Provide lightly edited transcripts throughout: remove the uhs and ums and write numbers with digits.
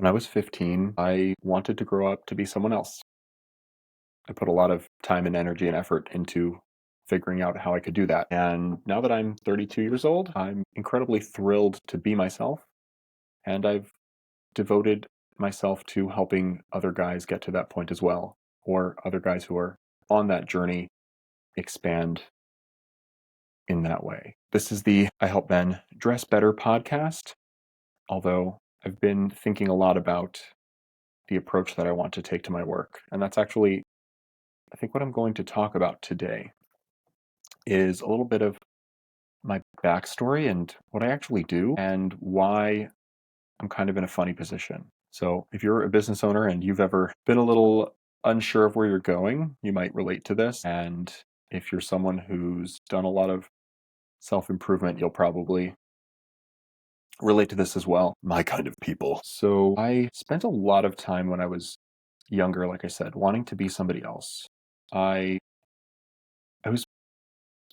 When I was 15, I wanted to grow up to be someone else. I put a lot of time and energy and effort into figuring out how I could do that. And now that I'm 32 years old, I'm incredibly thrilled to be myself. And I've devoted myself to helping other guys get to that point as well, or other guys who are on that journey expand in that way. This is the I Help Men Dress Better podcast, although I've been thinking a lot about the approach that I want to take to my work. And that's actually, I think, what I'm going to talk about today is a little bit of my backstory and what I actually do and why I'm kind of in a funny position. So, if you're a business owner and you've ever been a little unsure of where you're going, you might relate to this. And if you're someone who's done a lot of self improvement, you'll probably relate to this as well. My kind of people. So, I spent a lot of time when I was younger, like I said, wanting to be somebody else. I I was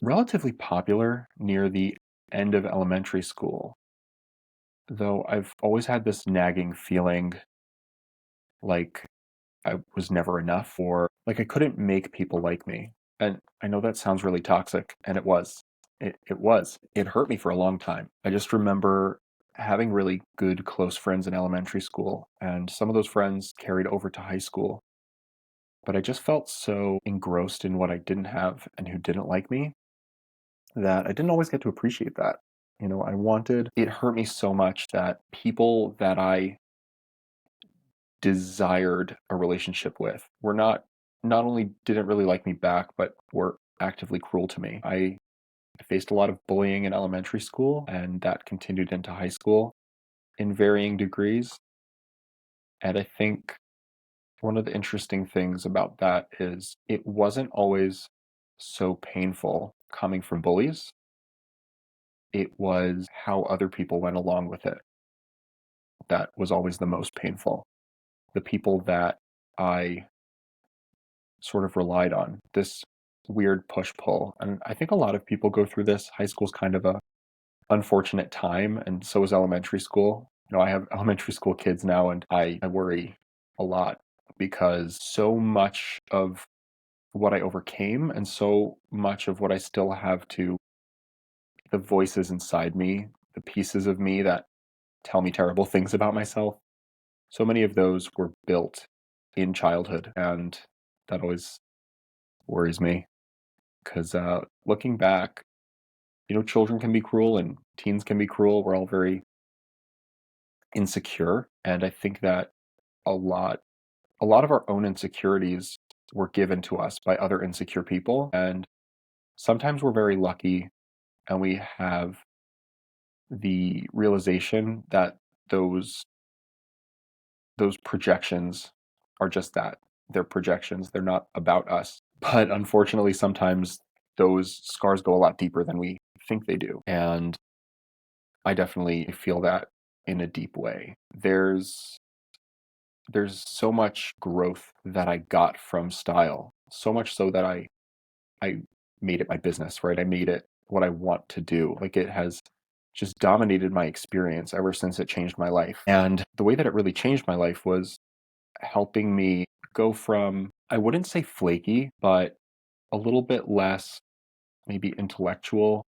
relatively popular near the end of elementary school, though I've always had this nagging feeling like I was never enough or like I couldn't make people like me. And I know that sounds really toxic, and it was. It was. It hurt me for a long time. I just remember having really good close friends in elementary school, and some of those friends carried over to high school. But I just felt so engrossed in what I didn't have and who didn't like me that I didn't always get to appreciate that. It hurt me so much that people that I desired a relationship with were not only didn't really like me back, but were actively cruel to me. I faced a lot of bullying in elementary school, and that continued into high school in varying degrees. And I think one of the interesting things about that is it wasn't always so painful coming from bullies. It was how other people went along with it that was always the most painful. The people that I sort of relied on, this weird push pull. And I think a lot of people go through this. High school's kind of a unfortunate time, and so is elementary school. I have elementary school kids now, and I worry a lot because so much of what I overcame and so much of what I still have to, the voices inside me, the pieces of me that tell me terrible things about myself, so many of those were built in childhood, and that always worries me because looking back, children can be cruel and teens can be cruel. We're all very insecure, and I think that a lot, a lot of our own insecurities were given to us by other insecure people, and sometimes we're very lucky, and we have the realization that those those projections are just that. They're projections. They're not about us. But unfortunately, sometimes those scars go a lot deeper than we think they do. And I definitely feel that in a deep way. There's so much growth that I got from style. So much so that I made it my business, right? I made it what I want to do. Like it has just dominated my experience ever since it changed my life. And the way that it really changed my life was helping me go from, I wouldn't say flaky, but a little bit less maybe intellectual,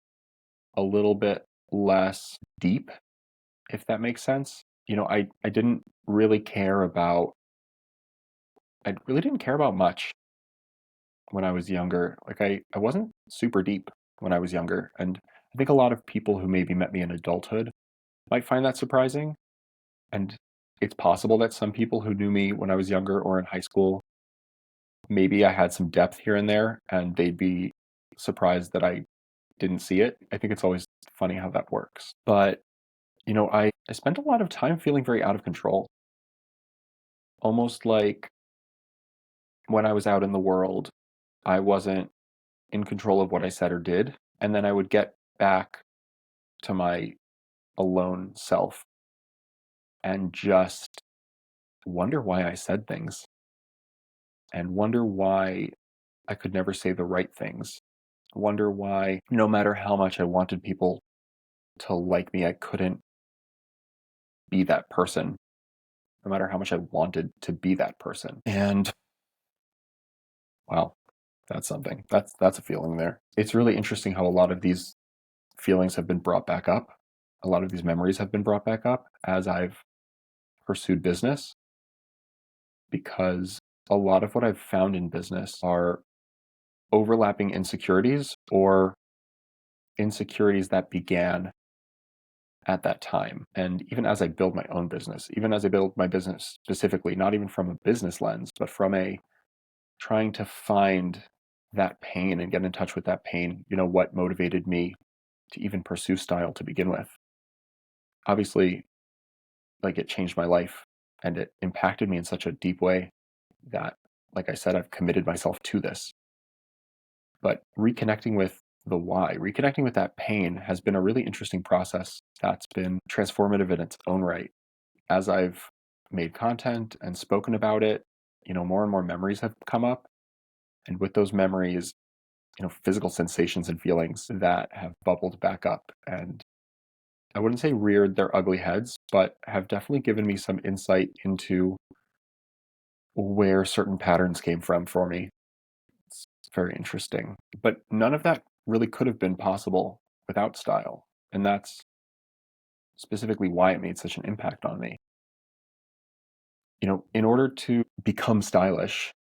a little bit less deep, if that makes sense. I didn't really care about, I really didn't care about much when I was younger. Like I wasn't super deep when I was younger. And I think a lot of people who maybe met me in adulthood might find that surprising. And it's possible that some people who knew me when I was younger or in high school, maybe I had some depth here and there and they'd be surprised that I didn't see it. I think it's always funny how that works. But, I spent a lot of time feeling very out of control, almost like when I was out in the world, I wasn't in control of what I said or did. And then I would get back to my alone self and just wonder why I said things and wonder why I could never say the right things. Wonder why, no matter how much I wanted people to like me, I couldn't be that person no matter how much I wanted to be that person. And wow, that's something. That's a feeling there. It's really interesting how a lot of these feelings have been brought back up. A lot of these memories have been brought back up as I've pursued business, because a lot of what I've found in business are overlapping insecurities or insecurities that began at that time. And even as I build my own business, even as I build my business specifically, not even from a business lens, but from a trying to find that pain and get in touch with that pain, what motivated me to even pursue style to begin with. Obviously, like, it changed my life and it impacted me in such a deep way that, like I said, I've committed myself to this. But reconnecting with the why, reconnecting with that pain has been a really interesting process that's been transformative in its own right. As I've made content and spoken about it, more and more memories have come up. And with those memories, physical sensations and feelings that have bubbled back up. And I wouldn't say reared their ugly heads, but have definitely given me some insight into where certain patterns came from for me. It's very interesting. But none of that really could have been possible without style. And that's specifically why it made such an impact on me. In order to become stylish,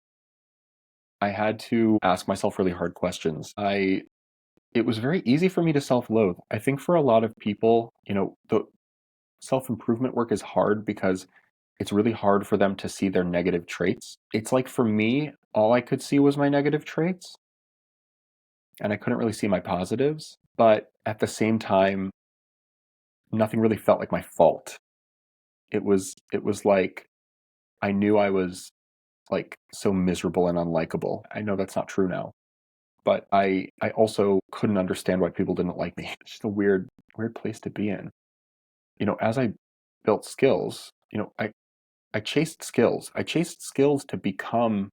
I had to ask myself really hard questions. It was very easy for me to self-loathe. I think for a lot of people, the self-improvement work is hard because it's really hard for them to see their negative traits. It's like, for me, all I could see was my negative traits, and I couldn't really see my positives. But at the same time, nothing really felt like my fault. It was like I knew I was, like, so miserable and unlikable. I know that's not true now, but I also couldn't understand why people didn't like me. It's just a weird place to be in. As I built skills, I chased skills. I chased skills to become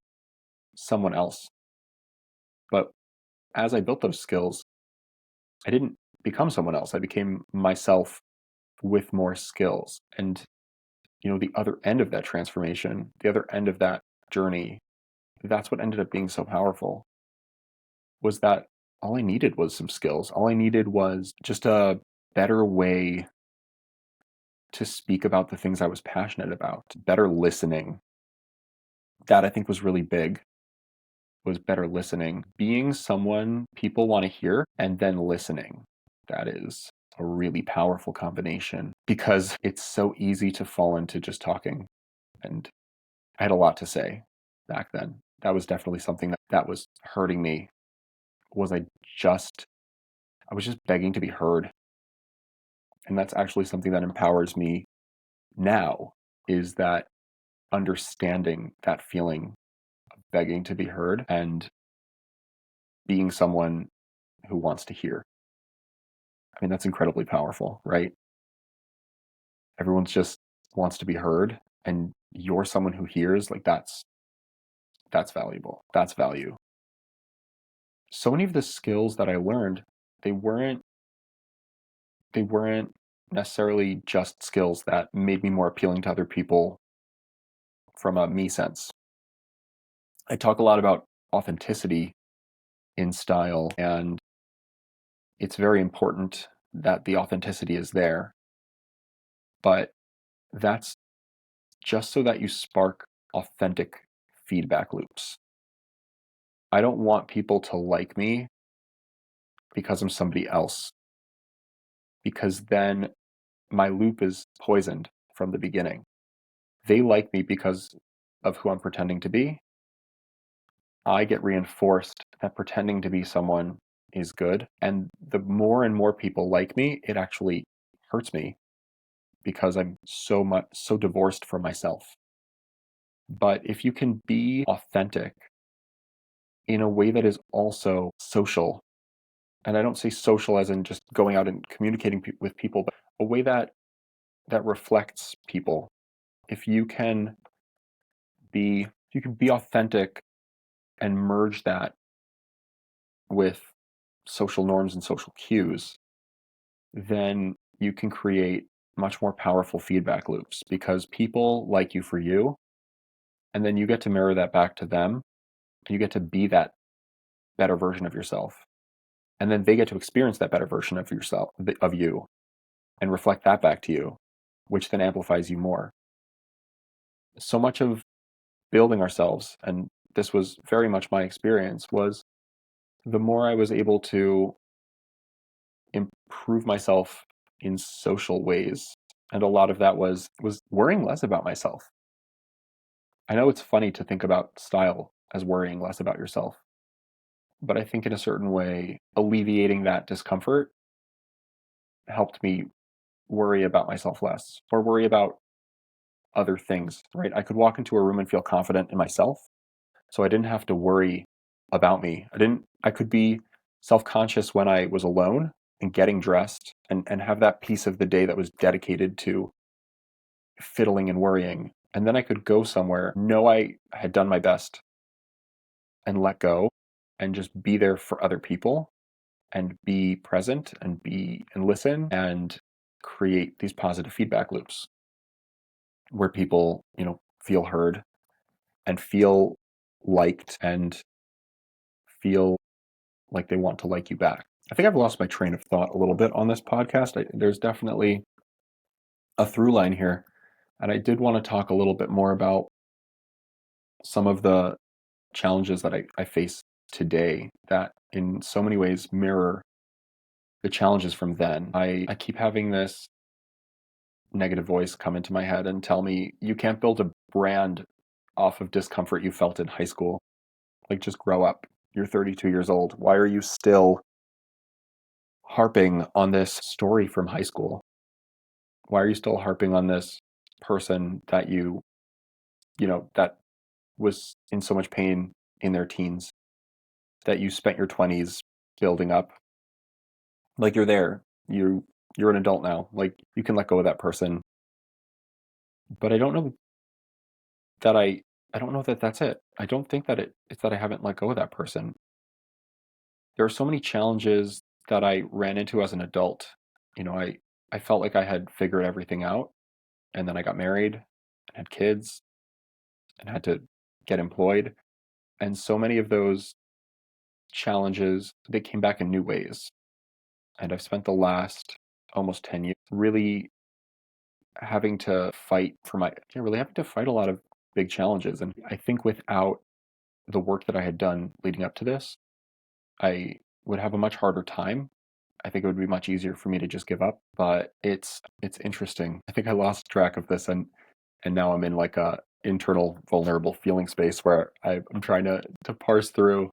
someone else. But as I built those skills, I didn't become someone else. I became myself with more skills. And, the other end of that transformation, the other end of that journey, that's what ended up being so powerful, was that all I needed was some skills. All I needed was just a better way to speak about the things I was passionate about, better listening. That, I think, was really big, was better listening, being someone people want to hear, and then listening. That is a really powerful combination because it's so easy to fall into just talking. And I had a lot to say back then. That was definitely something that was hurting me. Was I was just begging to be heard. And that's actually something that empowers me now, is that understanding that feeling of begging to be heard and being someone who wants to hear. I mean, that's incredibly powerful, right? Everyone's just wants to be heard, and you're someone who hears. Like, that's valuable. That's value. So many of the skills that I learned, they weren't they weren't necessarily just skills that made me more appealing to other people from a me sense. I talk a lot about authenticity in style, and it's very important that the authenticity is there. But that's just so that you spark authentic feedback loops. I don't want people to like me because I'm somebody else, because then my loop is poisoned from the beginning. They like me because of who I'm pretending to be. I get reinforced that pretending to be someone is good. And the more and more people like me, it actually hurts me because I'm so divorced from myself. But if you can be authentic in a way that is also social, and I don't say social as in just going out and communicating with people, but a way that reflects people. If you can be authentic and merge that with social norms and social cues, then you can create much more powerful feedback loops because people like you for you, and then you get to mirror that back to them, and you get to be that better version of yourself. And then they get to experience that better version of yourself, of you, and reflect that back to you, which then amplifies you more. So much of building ourselves, and this was very much my experience, was the more I was able to improve myself in social ways, and a lot of that was worrying less about myself. I know it's funny to think about style as worrying less about yourself, but I think in a certain way, alleviating that discomfort helped me worry about myself less or worry about other things, right? I could walk into a room and feel confident in myself. So I didn't have to worry about me. I could be self-conscious when I was alone and getting dressed and have that piece of the day that was dedicated to fiddling and worrying. And then I could go somewhere, know I had done my best and let go and just be there for other people and be present and listen and create these positive feedback loops where people, feel heard and feel liked and feel like they want to like you back. I think I've lost my train of thought a little bit on this podcast. There's definitely a through line here. And I did want to talk a little bit more about some of the challenges that I face today that in so many ways mirror the challenges from then. I keep having this negative voice come into my head and tell me, you can't build a brand off of discomfort you felt in high school. Like, just grow up. You're 32 years old. Why are you still harping on this story from high school? Why are you still harping on this person that that was in so much pain in their teens, that you spent your 20s building up? Like, you're there. You're an adult now. Like, you can let go of that person. But I don't know that I don't know that that's it. I don't think that it's that I haven't let go of that person. There are so many challenges that I ran into as an adult. I felt like I had figured everything out, and then I got married and had kids and had to get employed. And so many of those challenges, they came back in new ways. And I've spent the last almost 10 years really having to really having to fight a lot of big challenges. And I think without the work that I had done leading up to this, I would have a much harder time. I think it would be much easier for me to just give up, but it's interesting. I think I lost track of this, and now I'm in like a internal vulnerable feeling space where I'm trying to parse through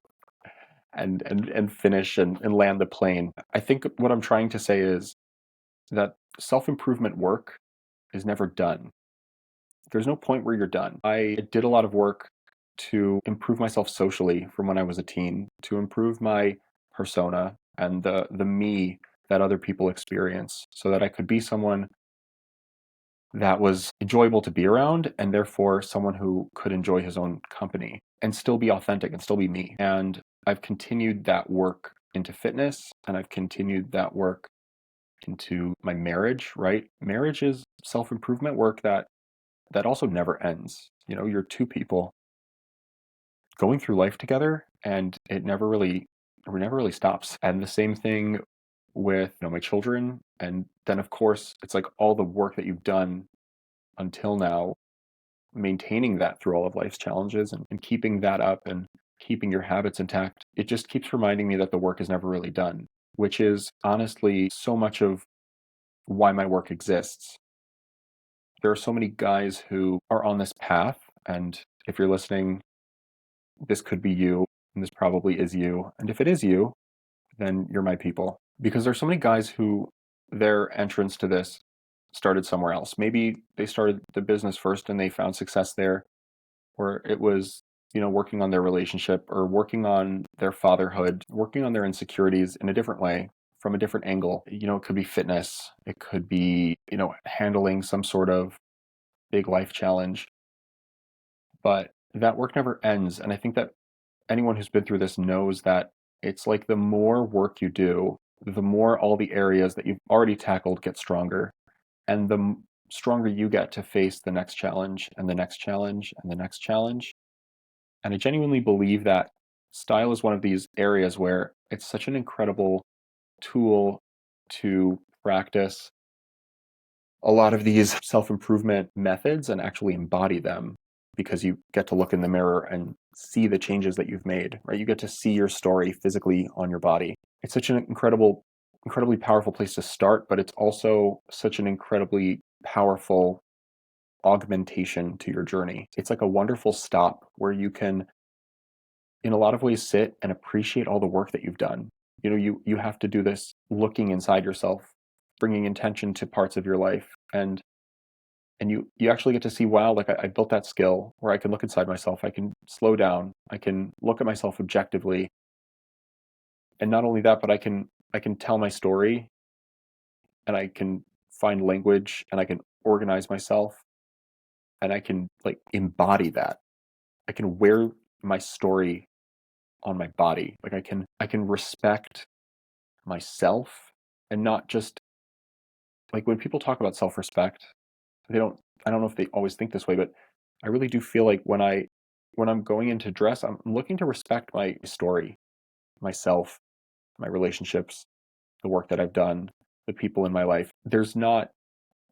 and finish and land the plane. I think what I'm trying to say is that self-improvement work is never done. There's no point where you're done. I did a lot of work to improve myself socially from when I was a teen, to improve my persona and the me that other people experience so that I could be someone that was enjoyable to be around and therefore someone who could enjoy his own company and still be authentic and still be me. And I've continued that work into fitness, and I've continued that work into my marriage, right? Marriage is self-improvement work that also never ends. You're two people going through life together, and it never really stops. And the same thing with my children. And then of course it's like all the work that you've done until now, maintaining that through all of life's challenges and keeping that up and keeping your habits intact. It just keeps reminding me that the work is never really done, which is honestly so much of why my work exists. There are so many guys who are on this path, and if you're listening, this could be you, and this probably is you. And if it is you, then you're my people. Because there's so many guys who their entrance to this started somewhere else. Maybe they started the business first and they found success there, or it was, working on their relationship or working on their fatherhood, working on their insecurities in a different way, from a different angle. It could be fitness, it could be, handling some sort of big life challenge. But that work never ends. And I think that anyone who's been through this knows that it's like the more work you do, the more all the areas that you've already tackled get stronger. And stronger you get to face the next challenge and the next challenge and the next challenge. And I genuinely believe that style is one of these areas where it's such an incredible tool to practice a lot of these self improvement methods and actually embody them, because you get to look in the mirror and see the changes that you've made, right? You get to see your story physically on your body. It's such an incredibly powerful place to start, but it's also such an incredibly powerful augmentation to your journey. It's like a wonderful stop where you can, in a lot of ways, sit and appreciate all the work that you've done. You have to do this looking inside yourself, bringing intention to parts of your life, and you actually get to see, wow, like I built that skill where I can look inside myself, I can slow down, I can look at myself objectively, and not only that, but I can tell my story, and I can find language, and I can organize myself, and I can like embody that. I can wear my story on my body. Like I can respect myself, and not just like when people talk about self-respect, they don't I don't know if they always think this way, but I really do feel like when I'm going into dress, I'm looking to respect my story, myself, my relationships, the work that I've done, the people in my life. There's not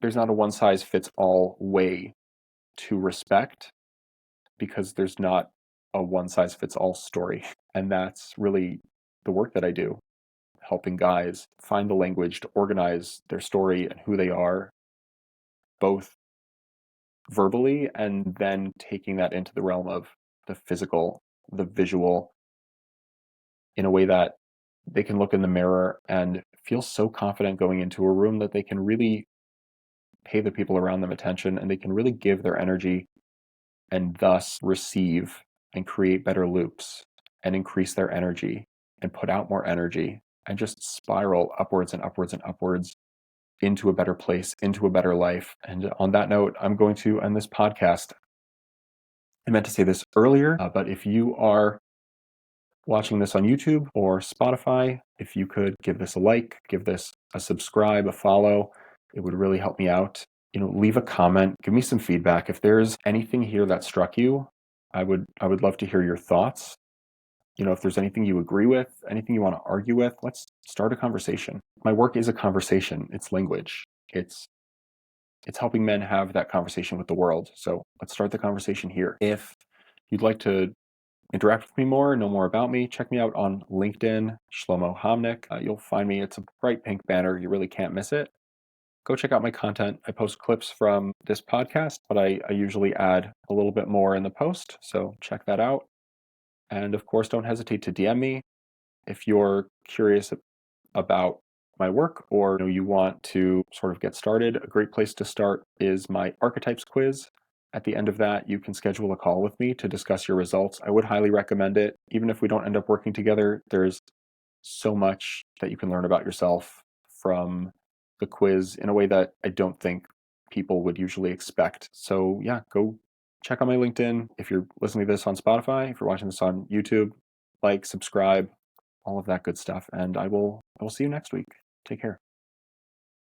a one size fits all way to respect, because there's not a one size fits all story. And that's really the work that I do, helping guys find the language to organize their story and who they are, both verbally and then taking that into the realm of the physical, the visual, in a way that they can look in the mirror and feel so confident going into a room that they can really pay the people around them attention, and they can really give their energy and thus receive and create better loops and increase their energy and put out more energy and just spiral upwards and upwards and upwards into a better place, into a better life. And on that note, I'm going to end this podcast. I meant to say this earlier, but if you are watching this on YouTube or Spotify, if you could give this a like, give this a subscribe, a follow, it would really help me out. Leave a comment, give me some feedback. If there's anything here that struck you, I would love to hear your thoughts. If there's anything you agree with, anything you want to argue with, let's start a conversation. My work is a conversation. It's language. It's helping men have that conversation with the world. So let's start the conversation here. If you'd like to interact with me more, know more about me, check me out on LinkedIn, Shlomo Homnick. You'll find me. It's a bright pink banner. You really can't miss it. Go check out my content. I post clips from this podcast, but I usually add a little bit more in the post. So check that out. And of course, don't hesitate to DM me if you're curious about my work, or you want to sort of get started. A great place to start is my archetypes quiz. At the end of that, you can schedule a call with me to discuss your results. I would highly recommend it. Even if we don't end up working together, there's so much that you can learn about yourself from the quiz in a way that I don't think people would usually expect. So yeah, go check out my LinkedIn. If you're listening to this on Spotify, if you're watching this on YouTube, like, subscribe, all of that good stuff. And I will see you next week. Take care.